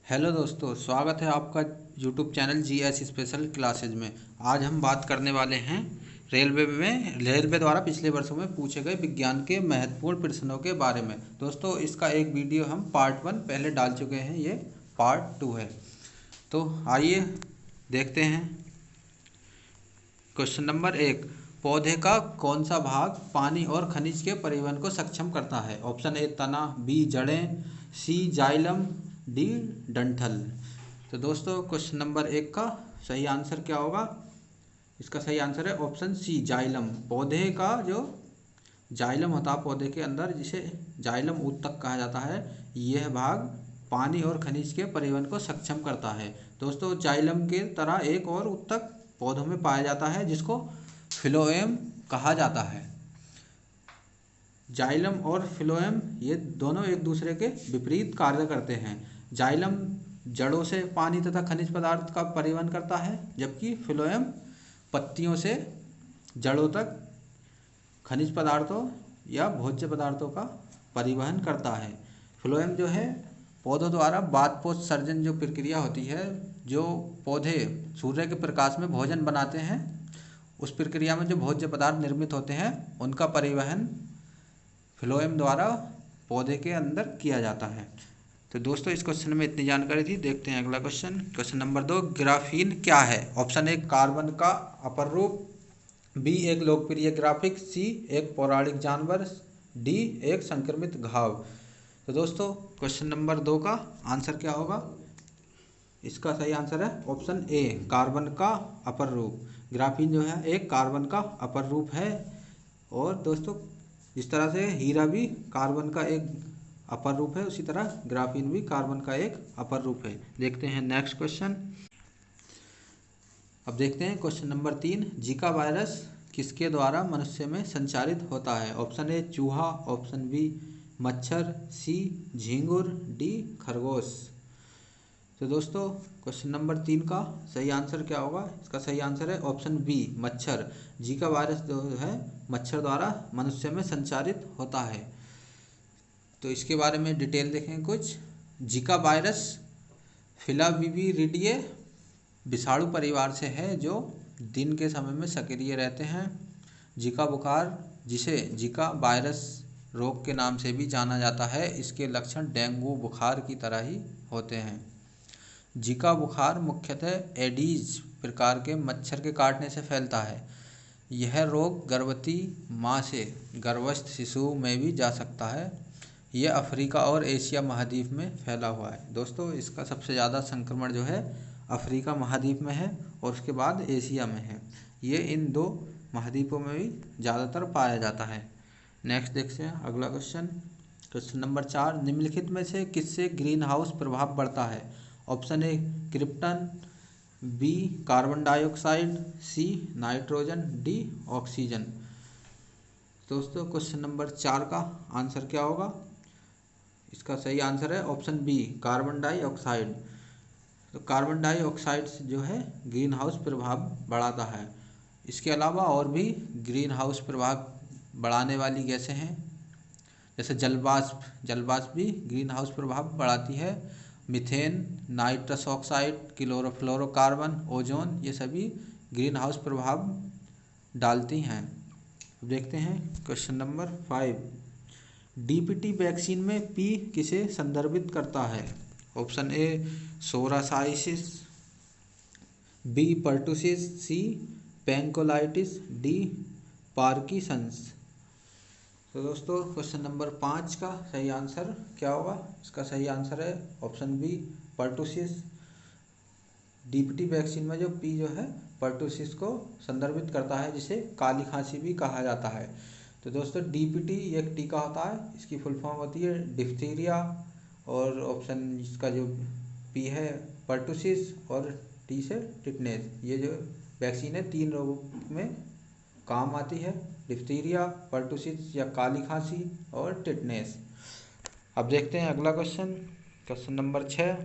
Hello दोस्तों, स्वागत है आपका YouTube channel GS special classes में। आज हम बात करने वाले हैं रेलवे द्वारा पिछले वर्षों में पूछे गए विज्ञान के महत्वपूर्ण प्रश्नों के बारे में। दोस्तों, इसका एक वीडियो हम पार्ट 1 पहले डाल चुके हैं, ये पार्ट 2 है। तो आइए देखते हैं। क्वेश्चन नंबर 1, पौधे का कौन सा भाग पानी और खनिज के परिवहन को सक्षम करता है? ऑप्शन ए तना, बी जड़ें, सी जाइलम, डी डंठल। तो दोस्तों, क्वेश्चन नंबर 1 का सही आंसर क्या होगा? इसका सही आंसर है ऑप्शन सी जाइलम। पौधे का जो जाइलम होता है पौधे के अंदर, जिसे जाइलम ऊतक कहा जाता है, यह भाग पानी और खनिज के परिवहन को सक्षम करता है। दोस्तों, जाइलम के तरह एक और ऊतक पौधों में पाया जाता है जिसको फिलोएम कहा जाता है। जाइलम और फिलोएम ये दोनों एक दूसरे के विपरीत कार्य करते हैं। जाइलम जड़ों से पानी तथा खनिज पदार्थ का परिवहन करता है, जबकि फिलोएम पत्तियों से जड़ों तक खनिज पदार्थों या भोज्य पदार्थों का परिवहन करता है। फ्लोएम जो है पौधों द्वारा बाष्पोत्सर्जन जो प्रक्रिया होती है, जो पौधे सूर्य के प्रकाश में भोजन बनाते हैं, उस प्रक्रिया में जो भोज्य पदार्थ निर्मित होते हैं उनका परिवहन फ्लोएम द्वारा पौधे के अंदर किया जाता है। तो दोस्तों, इस क्वेश्चन में इतनी जानकारी थी। देखते हैं अगला क्वेश्चन। क्वेश्चन नंबर 2, ग्राफीन क्या है? ऑप्शन ए कार्बन का अपर रूप, बी एक लोकप्रिय ग्राफिक, सी एक पौराणिक जानवर, डी एक संक्रमित घाव। तो दोस्तों, क्वेश्चन नंबर 2 का आंसर क्या होगा? इसका सही आंसर है ऑप्शन ए कार्बन का अपर रूप। ग्राफीन जो है एक कार्बन का अपर रूप है। और दोस्तों, जिस तरह से हीरा भी कार्बन का एक अपर रूप है, उसी तरह ग्राफीन भी कार्बन का एक अपर रूप है। देखते हैं नेक्स्ट क्वेश्चन। अब देखते हैं क्वेश्चन नंबर 3, जीका वायरस किसके द्वारा मनुष्य में संचारित होता है? ऑप्शन ए चूहा, ऑप्शन बी मच्छर, सी झींगुर, डी खरगोश। तो दोस्तों, क्वेश्चन नंबर 3 का सही आंसर क्या होगा? इसका सही आंसर है ऑप्शन बी मच्छर। जीका वायरस जो है मच्छर द्वारा मनुष्य में संचारित होता है। तो इसके बारे में डिटेल देखें कुछ। जीका वायरस फिलाविविरिडिए विषाणु परिवार से है, जो दिन के समय में सक्रिय रहते हैं। जीका बुखार, जिसे जीका वायरस रोग के नाम से भी जाना जाता है, इसके लक्षण डेंगू बुखार की तरह ही होते हैं। जीका बुखार मुख्यतः एडीज प्रकार के मच्छर के काटने से फैलता है। यह रोग गर्भवती माँ से गर्भस्थ शिशु में भी जा सकता है। यह अफ्रीका और एशिया महाद्वीप में फैला हुआ है। दोस्तों, इसका सबसे ज़्यादा संक्रमण जो है अफ्रीका महाद्वीप में है और उसके बाद एशिया में है। ये इन दो महाद्वीपों में भी ज़्यादातर पाया जाता है। नेक्स्ट देखते हैं अगला क्वेश्चन। क्वेश्चन नंबर 4, निम्नलिखित में से किससे ग्रीन हाउस प्रभाव बढ़ता है? Option A krypton, B carbon dioxide, C nitrogen, D oxygen. दोस्तों, क्वेश्चन नंबर 4 का आंसर क्या होगा? इसका सही आंसर है ऑप्शन बी कार्बन डाइऑक्साइड। तो कार्बन डाइऑक्साइड जो है ग्रीन हाउस प्रभाव बढ़ाता है। इसके अलावा और भी ग्रीन हाउस प्रभाव बढ़ाने वाली गैसें हैं, जैसे जलवाष्प भी ग्रीन हाउस प्रभाव बढ़ाती है। Methane, nitrous oxide, chlorofluorocarbon, ozone, ये सभी ग्रीन हाउस प्रभाव डालती हैं। देखते हैं क्वेश्चन नंबर 5, डीपीटी वैक्सीन में पी किसे संदर्भित करता है? Option A psoriasis, B pertussis, C pancolitis, D Parkinson's. तो दोस्तों, क्वेश्चन नंबर 5 का सही आंसर क्या होगा? इसका सही आंसर है option B pertussis. DPT vaccine में जो पी जो है पर्टुसिस को संदर्भित करता है, जिसे काली खांसी भी कहा जाता है। तो दोस्तों, डीपीटी एक टीका होता है, इसकी फुल फॉर्म होती है डिप्थीरिया, और ऑप्शन इसका जो पी है पर्टुसिस, और टी से टिटनेस। ये जो वैक्सीन है 3 रोगों में काम आती है, डिप्थीरिया, पर्टुसिस या काली खांसी, और टिटनेस। अब देखते हैं अगला क्वेश्चन। क्वेश्चन नंबर 6,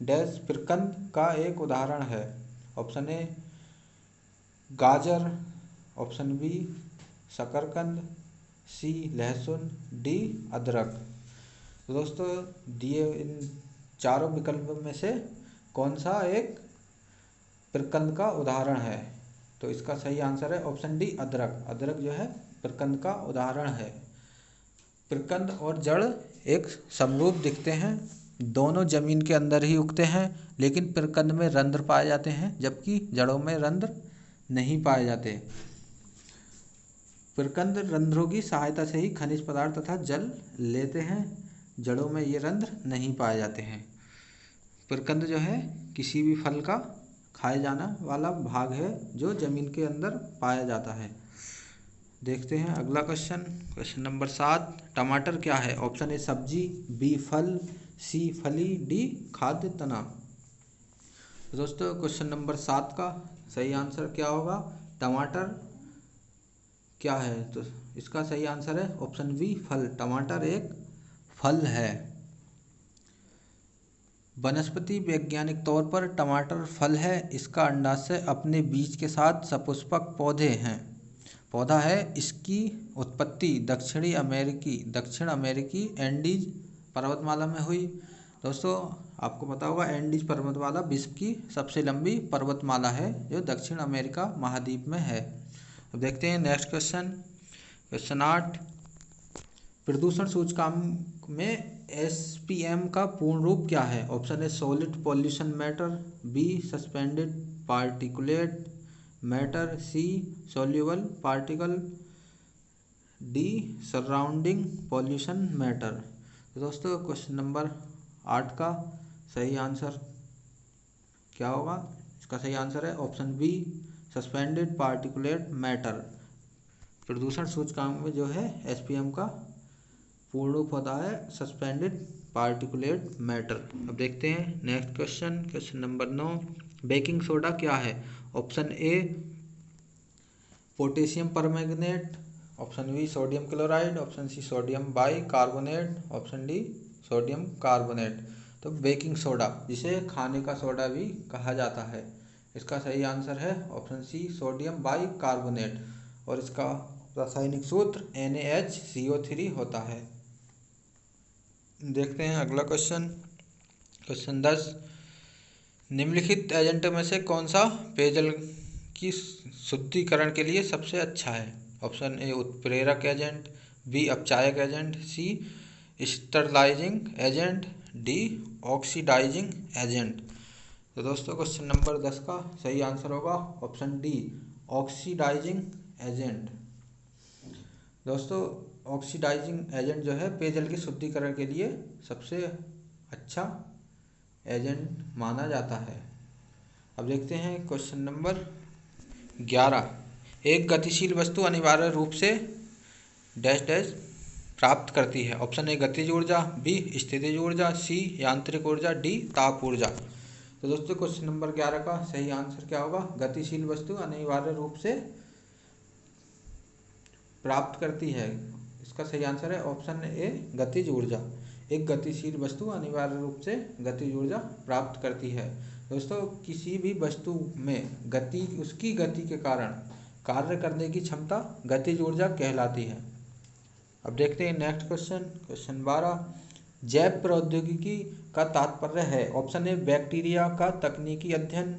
डैश प्रकंद का एक उदाहरण है? ऑप्शन ए गाजर, ऑप्शन बी शकरकंद, सी लहसुन, डी अदरक। तो दोस्तों, दिए इन चारों विकल्प में से कौन सा एक प्रकंद का उदाहरण है? तो इसका सही आंसर है ऑप्शन डी अदरक। अदरक जो है प्रकंद का उदाहरण है। प्रकंद और जड़ एक समरूप दिखते हैं, दोनों जमीन के अंदर ही उगते हैं, लेकिन प्रकंद में रंध्र पाए जाते हैं जबकि जड़ों में रंध्र नहीं पाए जाते। प्रकंद रंध्रों की सहायता से ही खनिज पदार्थ तथा जल लेते हैं, जड़ों में ये रंध्र नहीं पाए जाते हैं। प्रकंद जो है किसी भी फल का खाए जाने वाला भाग है जो जमीन के अंदर पाया जाता है। देखते हैं अगला क्वेश्चन, क्वेश्चन नंबर 7। टमाटर क्या है? ऑप्शन ए सब्जी, बी फल, सी फली, डी खाद्य तना। तो दोस्तों क्वेश्चन नंबर 7 का सही आंसर क्या होगा? टमाटर क्या है? तो इसका सही आंसर है ऑप्शन बी फल। टमाटर एक फल है। वनस्पति वैज्ञानिक तौर पर टमाटर फल है। इसका अंडाशय अपने बीज के साथ सपुष्पक पौधा है। इसकी उत्पत्ति दक्षिण अमेरिकी एंडीज पर्वतमाला में हुई। दोस्तों आपको पता होगा एंडीज पर्वतमाला विश्व की सबसे लंबी पर्वतमाला है जो दक्षिण अमेरिका महाद्वीप में है। अब देखते हैं नेक्स्ट क्वेश्चन, क्वेश्चन 8। प्रदूषण सूचकांक में SPM का पूर्ण रूप क्या है? Option A solid pollution matter, B suspended particulate matter, C soluble particle, D surrounding pollution matter. तो दोस्तों क्वेश्चन नंबर 8 का सही आंसर क्या होगा? इसका सही आंसर है option B suspended particulate matter. प्रदूषण सूचकांक में जो है SPM का पूर्ण रूप होता है सस्पेंडेड पार्टिकुलेट मैटर। अब देखते हैं next question, question number 9। Baking soda क्या है? Option A potassium permanganate, option B sodium chloride, option C sodium bicarbonate, option D sodium carbonate. तो बेकिंग सोडा जिसे खाने का सोडा भी कहा जाता है, इसका सही आंसर है ऑप्शन सी सोडियम बाइकार्बोनेट और इसका रासायनिक सूत्र NaHCO3 होता है। देखते हैं अगला क्वेश्चन, क्वेश्चन 10। निम्नलिखित एजेंटों में से कौन सा पेयजल की शुद्धिकरण के लिए सबसे अच्छा है? ऑप्शन ए उत्प्रेरक एजेंट, बी अपचायक agent, C sterilising agent, D oxidising agent. तो दोस्तों क्वेश्चन नंबर 10 का सही आंसर होगा ऑप्शन डी ऑक्सीडाइजिंग एजेंट। दोस्तों ऑक्सीडाइजिंग एजेंट जो है पेयजल के शुद्धिकरण के लिए सबसे अच्छा एजेंट माना जाता है। अब देखते हैं क्वेश्चन नंबर 11। एक गतिशील वस्तु अनिवार्य रूप से डैश डैश प्राप्त करती है। ऑप्शन ए गतिज ऊर्जा, बी स्थितिज ऊर्जा, सी यांत्रिक ऊर्जा, डी ताप ऊर्जा। तो दोस्तों क्वेश्चन नंबर 11 का सही आंसर क्या होगा? गतिशील वस्तु अनिवार्य रूप से प्राप्त करती है, इसका सही आंसर है ऑप्शन ए गतिज ऊर्जा। एक गतिशील वस्तु अनिवार्य रूप से गतिज ऊर्जा प्राप्त करती है। दोस्तों किसी भी वस्तु में उसकी गति के कारण कार्य करने की क्षमता गतिज ऊर्जा कहलाती है। अब देखते हैं नेक्स्ट क्वेश्चन, क्वेश्चन 12। जैव प्रौद्योगिकी का तात्पर्य है। ऑप्शन ए बैक्टीरिया का तकनीकी अध्ययन,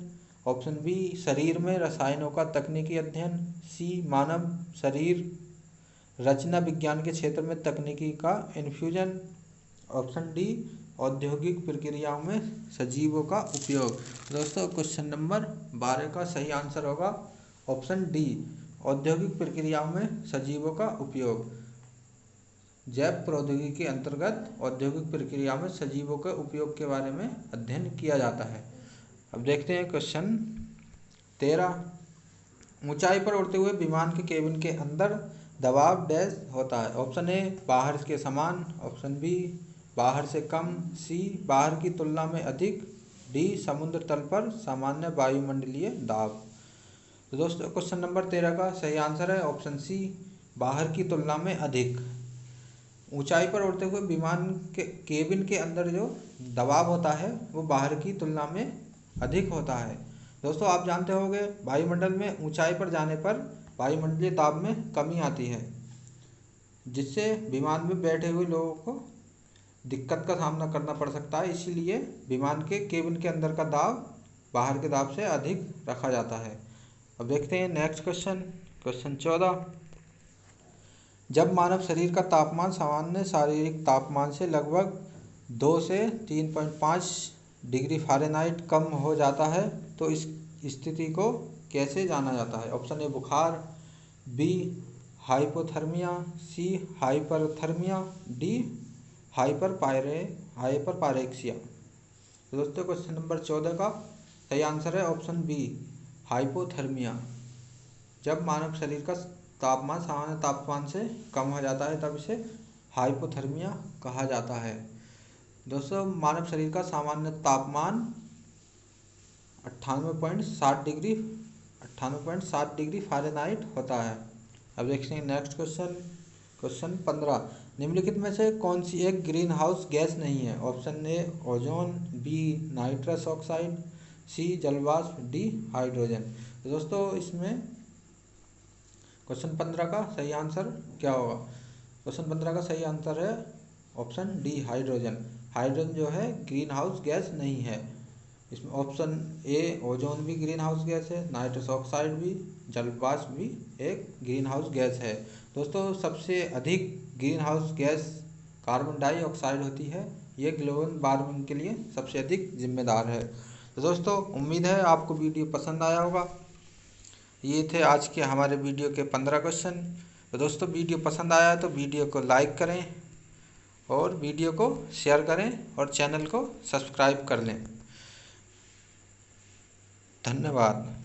ऑप्शन बी शरीर में रसायनों का तकनीकी अध्ययन, सी मानव शरीर रचना विज्ञान के क्षेत्र में तकनीकी का इन्फ्यूजन, ऑप्शन डी औद्योगिक प्रक्रियाओं में सजीवों का उपयोग। दोस्तों क्वेश्चन नंबर 12 का सही आंसर होगा ऑप्शन डी औद्योगिक प्रक्रियाओं में सजीवों का उपयोग। जैव प्रौद्योगिकी के अंतर्गत औद्योगिक प्रक्रिया में सजीवों के उपयोग के बारे में अध्ययन किया जाता है। अब देखते हैं क्वेश्चन 13। ऊंचाई पर उड़ते हुए विमान के केबिन के अंदर दबाव डैश होता है। ऑप्शन ए बाहर के समान, ऑप्शन बी बाहर से कम, सी बाहर की तुलना में अधिक, डी समुद्र तल पर सामान्य वायुमंडलीय दाब। तो दोस्तों क्वेश्चन नंबर 13 का सही आंसर है ऑप्शन सी बाहर की तुलना में अधिक। ऊंचाई पर उड़ते हुए विमान के केबिन के अंदर जो दबाव होता है वो बाहर की तुलना में अधिक होता है। दोस्तों आप जानते होंगे वायुमंडल में ऊंचाई पर जाने पर वायुमंडलीय दाब में कमी आती है, जिससे विमान में बैठे हुए लोगों को दिक्कत का सामना करना पड़ सकता है, इसीलिए विमान के केबिन के अंदर का दाब बाहर के दाब से अधिक रखा जाता है। अब देखते हैं नेक्स्ट क्वेश्चन, क्वेश्चन 14। जब मानव शरीर का तापमान सामान्य शारीरिक तापमान से लगभग 2 से 3.5 डिग्री फ़ारेनहाइट कम हो जाता है तो इस स्थिति को कैसे जाना जाता है? ऑप्शन ए बुखार, बी हाइपोथर्मिया, सी हाइपरथर्मिया, डी हाइपरपायरेक्सिया। तो दोस्तों क्वेश्चन नंबर 14 का सही आंसर है ऑप्शन बी हाइपोथर्मिया। जब मानव शरीर का तापमान सामान्य तापमान से कम हो जाता है तब इसे हाइपोथर्मिया कहा जाता है। दोस्तों मानव शरीर का सामान्य तापमान 98.7 डिग्री फ़ारेनहाइट होता है। अब देखते हैं नेक्स्ट क्वेश्चन, क्वेश्चन 15। निम्नलिखित में से कौन सी एक ग्रीन हाउस गैस नहीं है? Option A ozone, B nitrous oxide, C जलवाष्प, डी हाइड्रोजन। तो दोस्तों इसमें क्वेश्चन 15 का सही आंसर क्या होगा? क्वेश्चन 15 का सही आंसर है ऑप्शन डी हाइड्रोजन। हाइड्रोजन जो है ग्रीन हाउस गैस नहीं है। इसमें ऑप्शन ए ओजोन भी ग्रीन हाउस गैस है, नाइट्रस ऑक्साइड भी, जलवाष्प भी एक ग्रीन हाउस गैस है। दोस्तों सबसे अधिक green house gas carbon dioxide होती है, ये ग्लोबल वार्मिंग के लिए सबसे अधिक जिम्मेदार है। तो दोस्तों उम्मीद है आपको वीडियो पसंद आया होगा। ये थे आज के हमारे वीडियो के 15 क्वेश्चन। तो दोस्तों वीडियो पसंद आया तो वीडियो को लाइक करें और वीडियो को शेयर करें और चैनल को सब्सक्राइब कर लें। धन्यवाद।